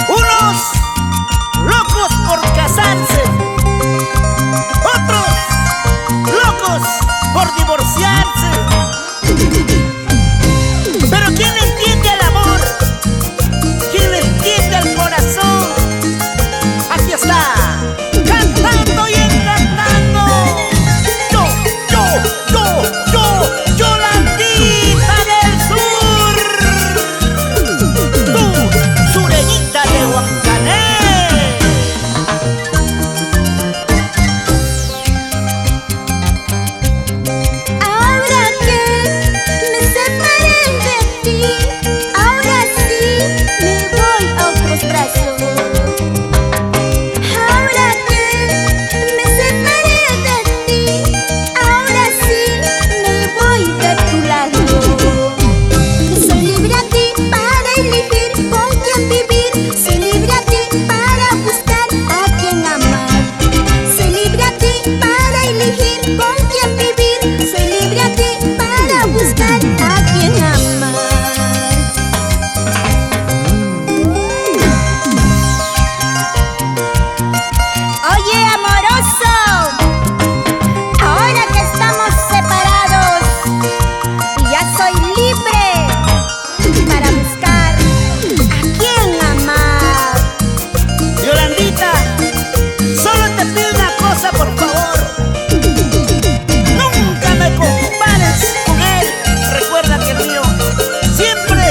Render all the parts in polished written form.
Unos locos por casarse, otros locos por divorciarse. Pero ¿quién le entiende al amor? ¿Quién le entiende al corazón? Aquí está, cantando y encantando. Yolandita del Sur, tú, sureñita de Huancané. Ahora que me separé de ti, ahora sí me voy a otros brazos. Ahora que me separé de ti, ahora sí me voy de tu lado. Soy libre a ti para elegir con quién vivir. Soy libre a ti para buscar a quien amar. Soy libre a ti para elegir con quién vivir. Soy libre a ti para buscar a quien amar. Oye, amoroso, ahora que estamos separados y ya soy libre para buscar a quien amar. Yolandita, solo te pido una cosa, por favor. Nunca me compares con él. Recuerda que el mío siempre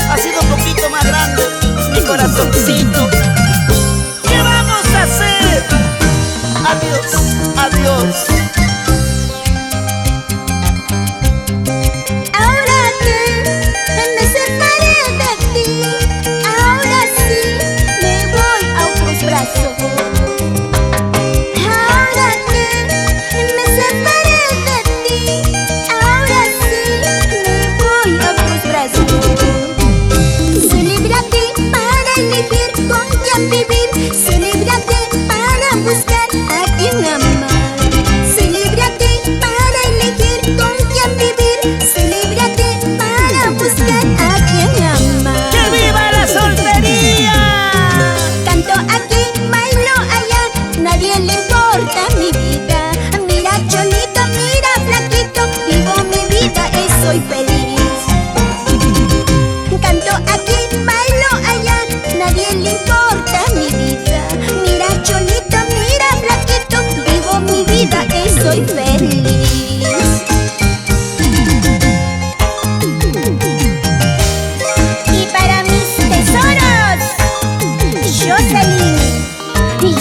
ha sido un poquito más grande, mi corazoncito. ¿Qué vamos a hacer? Adiós, adiós. Ahora que me separé de ti, ahora sí me voy a otros brazos. Ahora que me separé de ti, ahora sí me voy a otros brazos. Soy libre a ti para elegir con quién vivir. Soy libre a ti para buscar a quien amar. Soy libre a ti para elegir con quién vivir. Soy libre a ti para buscar a quien amar. ¡Que viva la soltería! Canto aquí, bailo allá, nadie le importa mi vida. Mira cholito, mira flaquito, vivo mi vida y soy feliz. Canto aquí, bailo allá, nadie le importa mi vida. Mira cholito, mira flaquito, vivo mi vida y soy feliz. Y para mis tesoros, Jocelyn,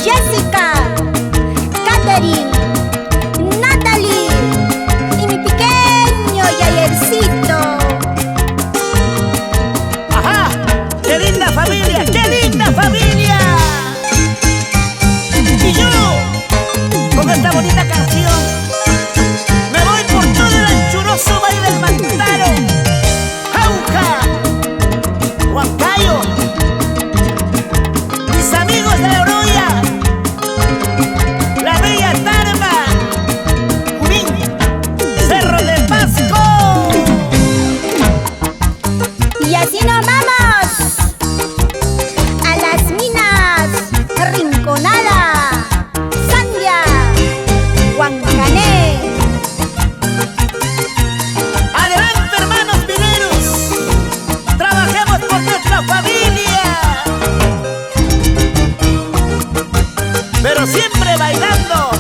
Jessica, Catherine, Natalie y mi pequeño Yayercito. ¡Ajá! ¡Qué linda familia! ¡Qué linda familia! Y yo, con esta bonita canción, me voy por todo el anchuroso valle del Mantaro, Jauja, Huancayo, mis amigos de la Oroya, la Bella Tarma, Junín, Cerro de Pasco. Y así nos vamos a las minas Rinconada, Sandia, Huancané. Adelante, hermanos mineros, trabajemos por nuestra familia, pero siempre bailando.